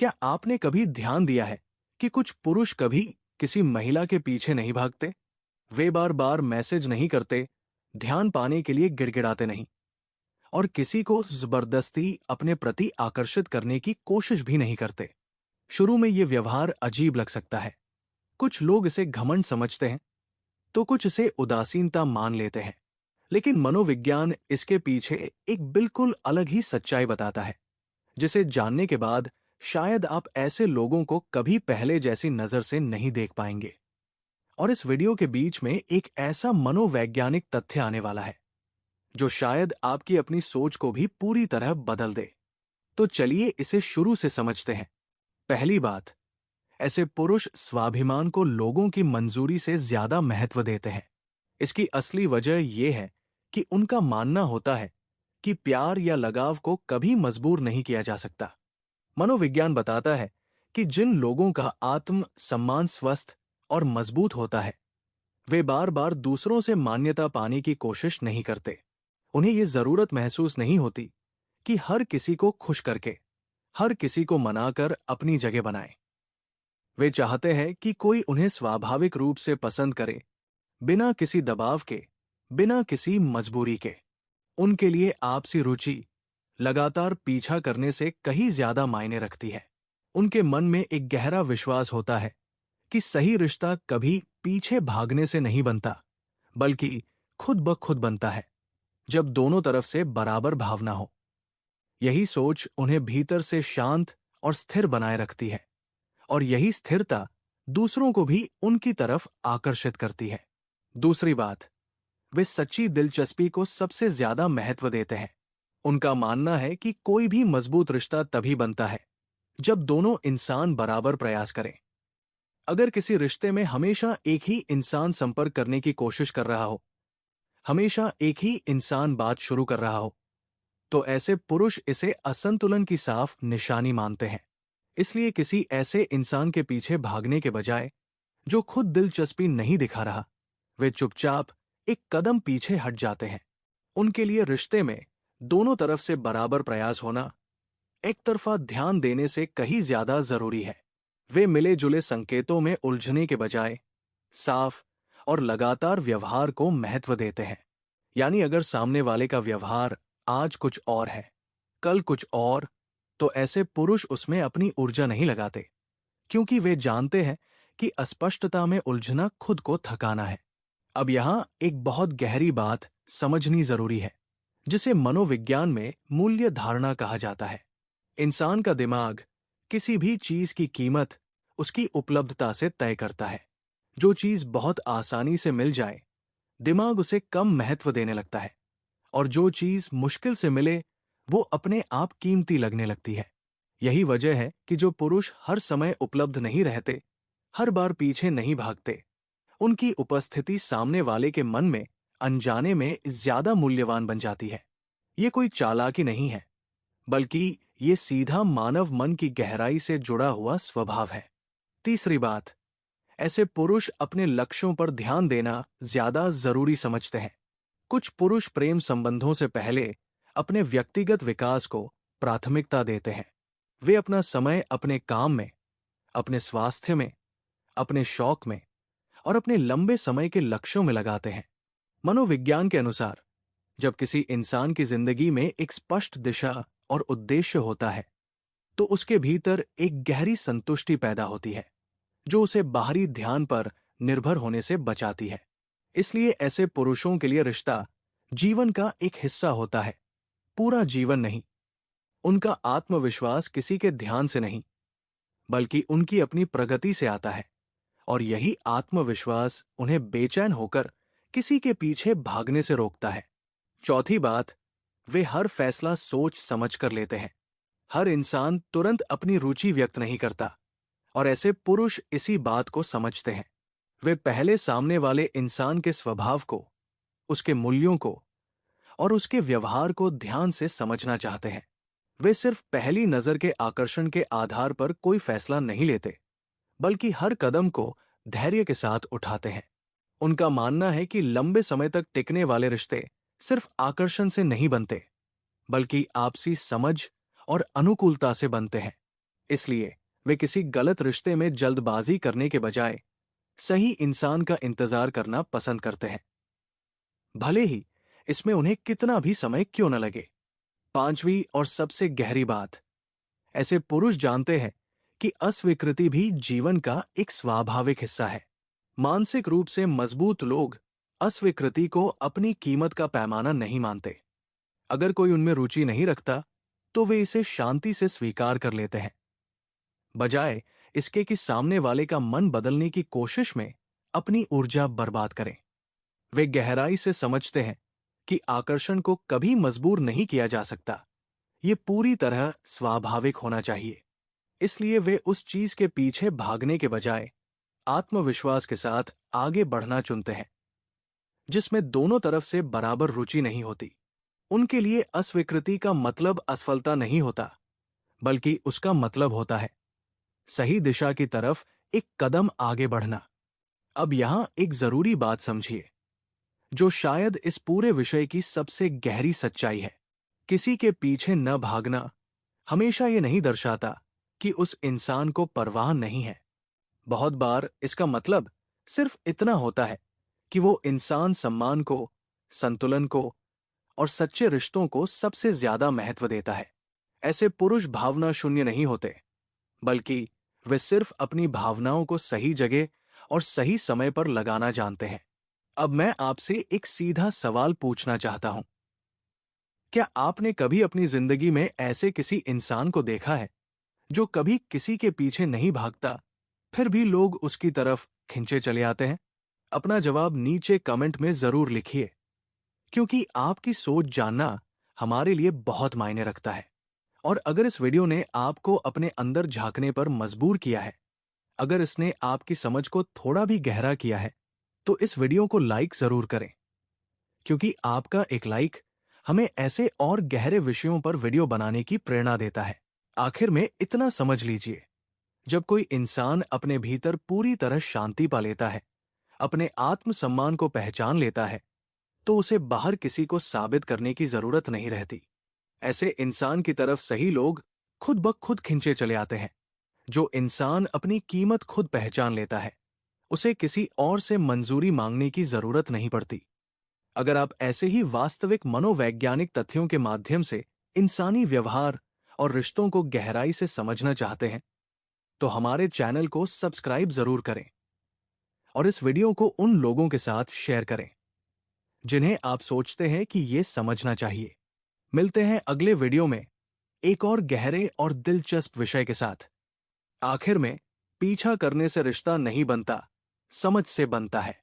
क्या आपने कभी ध्यान दिया है कि कुछ पुरुष कभी किसी महिला के पीछे नहीं भागते? वे बार बार मैसेज नहीं करते, ध्यान पाने के लिए गिड़गिड़ाते नहीं, और किसी को जबरदस्ती अपने प्रति आकर्षित करने की कोशिश भी नहीं करते। शुरू में ये व्यवहार अजीब लग सकता है। कुछ लोग इसे घमंड समझते हैं, तो कुछ इसे उदासीनता मान लेते हैं। लेकिन मनोविज्ञान इसके पीछे एक बिल्कुल अलग ही सच्चाई बताता है, जिसे जानने के बाद शायद आप ऐसे लोगों को कभी पहले जैसी नजर से नहीं देख पाएंगे। और इस वीडियो के बीच में एक ऐसा मनोवैज्ञानिक तथ्य आने वाला है जो शायद आपकी अपनी सोच को भी पूरी तरह बदल दे। तो चलिए इसे शुरू से समझते हैं। पहली बात, ऐसे पुरुष स्वाभिमान को लोगों की मंजूरी से ज्यादा महत्व देते हैं। इसकी असली वजह यह है कि उनका मानना होता है कि प्यार या लगाव को कभी मजबूर नहीं किया जा सकता। मनोविज्ञान बताता है कि जिन लोगों का आत्म सम्मान स्वस्थ और मजबूत होता है, वे बार बार दूसरों से मान्यता पाने की कोशिश नहीं करते। उन्हें यह जरूरत महसूस नहीं होती कि हर किसी को खुश करके, हर किसी को मनाकर अपनी जगह बनाए। वे चाहते हैं कि कोई उन्हें स्वाभाविक रूप से पसंद करे, बिना किसी दबाव के, बिना किसी मजबूरी के। उनके लिए आपसी रुचि लगातार पीछा करने से कहीं ज्यादा मायने रखती है। उनके मन में एक गहरा विश्वास होता है कि सही रिश्ता कभी पीछे भागने से नहीं बनता, बल्कि खुद ब खुद बनता है, जब दोनों तरफ से बराबर भावना हो। यही सोच उन्हें भीतर से शांत और स्थिर बनाए रखती है, और यही स्थिरता दूसरों को भी उनकी तरफ आकर्षित करती है। दूसरी बात, वे सच्ची दिलचस्पी को सबसे ज्यादा महत्व देते हैं। उनका मानना है कि कोई भी मजबूत रिश्ता तभी बनता है जब दोनों इंसान बराबर प्रयास करें। अगर किसी रिश्ते में हमेशा एक ही इंसान संपर्क करने की कोशिश कर रहा हो, हमेशा एक ही इंसान बात शुरू कर रहा हो, तो ऐसे पुरुष इसे असंतुलन की साफ निशानी मानते हैं। इसलिए किसी ऐसे इंसान के पीछे भागने के बजाय जो खुद दिलचस्पी नहीं दिखा रहा, वे चुपचाप एक कदम पीछे हट जाते हैं। उनके लिए रिश्ते में दोनों तरफ से बराबर प्रयास होना एक तरफा ध्यान देने से कहीं ज्यादा जरूरी है। वे मिले जुले संकेतों में उलझने के बजाय साफ और लगातार व्यवहार को महत्व देते हैं। यानी अगर सामने वाले का व्यवहार आज कुछ और है, कल कुछ और, तो ऐसे पुरुष उसमें अपनी ऊर्जा नहीं लगाते, क्योंकि वे जानते हैं कि अस्पष्टता में उलझना खुद को थकाना है। अब यहां एक बहुत गहरी बात समझनी जरूरी है, जिसे मनोविज्ञान में मूल्य धारणा कहा जाता है। इंसान का दिमाग किसी भी चीज की कीमत उसकी उपलब्धता से तय करता है। जो चीज बहुत आसानी से मिल जाए, दिमाग उसे कम महत्व देने लगता है, और जो चीज मुश्किल से मिले, वो अपने आप कीमती लगने लगती है। यही वजह है कि जो पुरुष हर समय उपलब्ध नहीं रहते, हर बार पीछे नहीं भागते, उनकी उपस्थिति सामने वाले के मन में अनजाने में ज्यादा मूल्यवान बन जाती है। ये कोई चालाकी नहीं है, बल्कि ये सीधा मानव मन की गहराई से जुड़ा हुआ स्वभाव है। तीसरी बात, ऐसे पुरुष अपने लक्ष्यों पर ध्यान देना ज्यादा जरूरी समझते हैं। कुछ पुरुष प्रेम संबंधों से पहले अपने व्यक्तिगत विकास को प्राथमिकता देते हैं। वे अपना समय अपने काम में, अपने स्वास्थ्य में, अपने शौक में और अपने लंबे समय के लक्ष्यों में लगाते हैं। मनोविज्ञान के अनुसार जब किसी इंसान की जिंदगी में एक स्पष्ट दिशा और उद्देश्य होता है, तो उसके भीतर एक गहरी संतुष्टि पैदा होती है, जो उसे बाहरी ध्यान पर निर्भर होने से बचाती है। इसलिए ऐसे पुरुषों के लिए रिश्ता जीवन का एक हिस्सा होता है, पूरा जीवन नहीं। उनका आत्मविश्वास किसी के ध्यान से नहीं, बल्कि उनकी अपनी प्रगति से आता है, और यही आत्मविश्वास उन्हें बेचैन होकर किसी के पीछे भागने से रोकता है। चौथी बात, वे हर फैसला सोच समझ कर लेते हैं। हर इंसान तुरंत अपनी रुचि व्यक्त नहीं करता, और ऐसे पुरुष इसी बात को समझते हैं। वे पहले सामने वाले इंसान के स्वभाव को, उसके मूल्यों को और उसके व्यवहार को ध्यान से समझना चाहते हैं। वे सिर्फ पहली नजर के आकर्षण के आधार पर कोई फैसला नहीं लेते, बल्कि हर कदम को धैर्य के साथ उठाते हैं। उनका मानना है कि लंबे समय तक टिकने वाले रिश्ते सिर्फ आकर्षण से नहीं बनते, बल्कि आपसी समझ और अनुकूलता से बनते हैं। इसलिए वे किसी गलत रिश्ते में जल्दबाजी करने के बजाय सही इंसान का इंतजार करना पसंद करते हैं, भले ही इसमें उन्हें कितना भी समय क्यों न लगे। पांचवी और सबसे गहरी बात, ऐसे पुरुष जानते हैं कि अस्वीकृति भी जीवन का एक स्वाभाविक हिस्सा है। मानसिक रूप से मजबूत लोग अस्वीकृति को अपनी कीमत का पैमाना नहीं मानते। अगर कोई उनमें रुचि नहीं रखता तो वे इसे शांति से स्वीकार कर लेते हैं, बजाय इसके कि सामने वाले का मन बदलने की कोशिश में अपनी ऊर्जा बर्बाद करें। वे गहराई से समझते हैं कि आकर्षण को कभी मजबूर नहीं किया जा सकता, ये पूरी तरह स्वाभाविक होना चाहिए। इसलिए वे उस चीज के पीछे भागने के बजाय आत्मविश्वास के साथ आगे बढ़ना चुनते हैं, जिसमें दोनों तरफ से बराबर रुचि नहीं होती। उनके लिए अस्वीकृति का मतलब असफलता नहीं होता, बल्कि उसका मतलब होता है सही दिशा की तरफ एक कदम आगे बढ़ना। अब यहां एक जरूरी बात समझिए, जो शायद इस पूरे विषय की सबसे गहरी सच्चाई है। किसी के पीछे न भागना हमेशा ये नहीं दर्शाता कि उस इंसान को परवाह नहीं है। बहुत बार इसका मतलब सिर्फ इतना होता है कि वो इंसान सम्मान को, संतुलन को और सच्चे रिश्तों को सबसे ज्यादा महत्व देता है। ऐसे पुरुष भावना शून्य नहीं होते, बल्कि वे सिर्फ अपनी भावनाओं को सही जगह और सही समय पर लगाना जानते हैं। अब मैं आपसे एक सीधा सवाल पूछना चाहता हूं, क्या आपने कभी अपनी जिंदगी में ऐसे किसी इंसान को देखा है जो कभी किसी के पीछे नहीं भागता, फिर भी लोग उसकी तरफ खिंचे चले आते हैं? अपना जवाब नीचे कमेंट में जरूर लिखिए, क्योंकि आपकी सोच जानना हमारे लिए बहुत मायने रखता है। और अगर इस वीडियो ने आपको अपने अंदर झांकने पर मजबूर किया है, अगर इसने आपकी समझ को थोड़ा भी गहरा किया है, तो इस वीडियो को लाइक जरूर करें, क्योंकि आपका एक लाइक हमें ऐसे और गहरे विषयों पर वीडियो बनाने की प्रेरणा देता है। आखिर में इतना समझ लीजिए, जब कोई इंसान अपने भीतर पूरी तरह शांति पा लेता है, अपने आत्मसम्मान को पहचान लेता है, तो उसे बाहर किसी को साबित करने की जरूरत नहीं रहती। ऐसे इंसान की तरफ सही लोग खुद ब खुद खिंचे चले आते हैं। जो इंसान अपनी कीमत खुद पहचान लेता है, उसे किसी और से मंजूरी मांगने की जरूरत नहीं पड़ती। अगर आप ऐसे ही वास्तविक मनोवैज्ञानिक तथ्यों के माध्यम से इंसानी व्यवहार और रिश्तों को गहराई से समझना चाहते हैं, तो हमारे चैनल को सब्सक्राइब जरूर करें और इस वीडियो को उन लोगों के साथ शेयर करें जिन्हें आप सोचते हैं कि ये समझना चाहिए। मिलते हैं अगले वीडियो में एक और गहरे और दिलचस्प विषय के साथ। आखिर में, पीछा करने से रिश्ता नहीं बनता, समझ से बनता है।